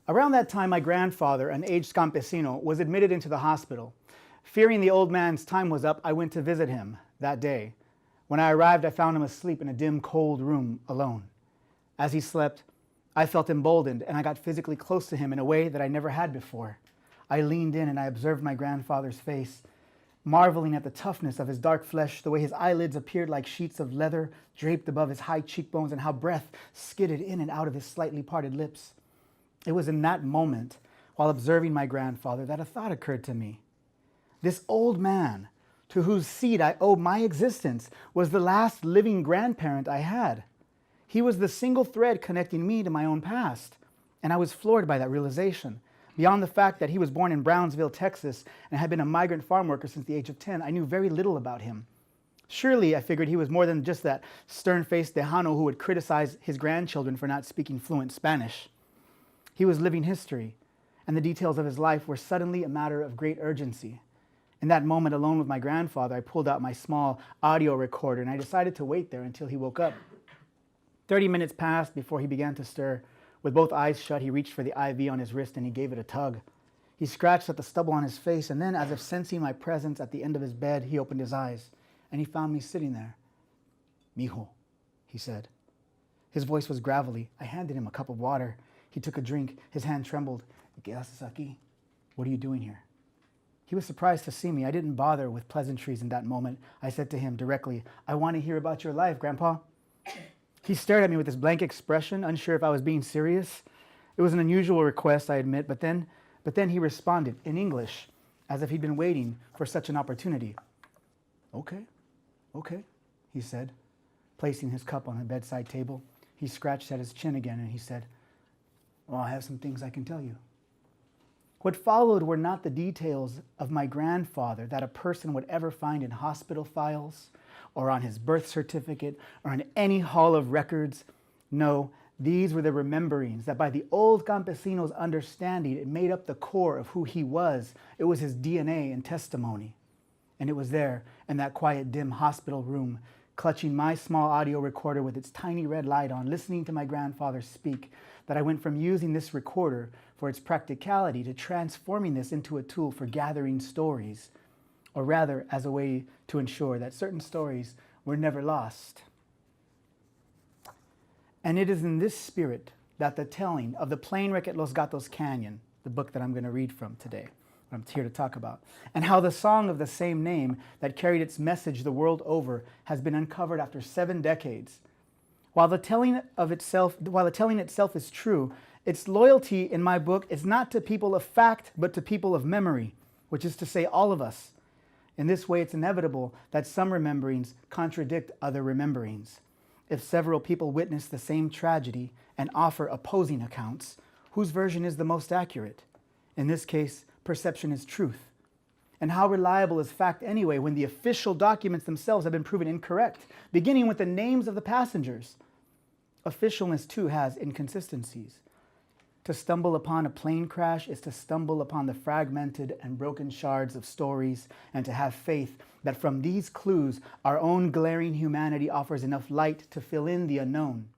Around that time, my grandfather, an aged campesino, was admitted into the hospital. Fearing the old man's time was up, I went to visit him that day. When I arrived, I found him asleep in a dim, cold room alone. As he slept, I felt emboldened, and I got physically close to him in a way that I never had before. I leaned in and I observed my grandfather's face, marveling at the toughness of his dark flesh, the way his eyelids appeared like sheets of leather draped above his high cheekbones, and how breath skidded in and out of his slightly parted lips. It was in that moment, while observing my grandfather, that a thought occurred to me. This old man, to whose seed I owe my existence, was the last living grandparent I had. He was the single thread connecting me to my own past, and I was floored by that realization. Beyond the fact that he was born in Brownsville, Texas, and had been a migrant farm worker since the age of 10, I knew very little about him. Surely, I figured, he was more than just that stern-faced Tejano who would criticize his grandchildren for not speaking fluent Spanish. He was living history, and the details of his life were suddenly a matter of great urgency. In that moment, alone with my grandfather, I pulled out my small audio recorder, and I decided to wait there until he woke up. 30 minutes passed before he began to stir. With both eyes shut, he reached for the IV on his wrist and he gave it a tug. He scratched at the stubble on his face, and then, as if sensing my presence at the end of his bed, he opened his eyes, and he found me sitting there. "Mijo," he said. His voice was gravelly. I handed him a cup of water. He took a drink. His hand trembled. "¿Qué haces aquí? What are you doing here?" He was surprised to see me. I didn't bother with pleasantries in that moment. I said to him directly, "I want to hear about your life, Grandpa." He stared at me with this blank expression, unsure if I was being serious. It was an unusual request, I admit, but then he responded in English, as if he'd been waiting for such an opportunity. Okay, he said, placing his cup on the bedside table. He scratched at his chin again and he said, "Well, I have some things I can tell you." What followed were not the details of my grandfather that a person would ever find in hospital files or on his birth certificate or in any hall of records. No, these were the rememberings that, by the old campesino's understanding, it made up the core of who he was. It was his DNA and testimony. And it was there, in that quiet, dim hospital room, clutching my small audio recorder with its tiny red light on, listening to my grandfather speak, that I went from using this recorder for its practicality to transforming this into a tool for gathering stories, or rather as a way to ensure that certain stories were never lost. And it is in this spirit that the telling of the plane wreck at Los Gatos Canyon, the book that I'm going to read from today, I'm here to talk about, and how the song of the same name that carried its message the world over has been uncovered after 7 decades. While the telling itself is true, its loyalty in my book is not to people of fact, but to people of memory, which is to say all of us. In this way, it's inevitable that some rememberings contradict other rememberings. If several people witness the same tragedy and offer opposing accounts, whose version is the most accurate? In this case, perception is truth. And how reliable is fact anyway when the official documents themselves have been proven incorrect, beginning with the names of the passengers? Officialness, too, has inconsistencies. To stumble upon a plane crash is to stumble upon the fragmented and broken shards of stories, and to have faith that from these clues our own glaring humanity offers enough light to fill in the unknown.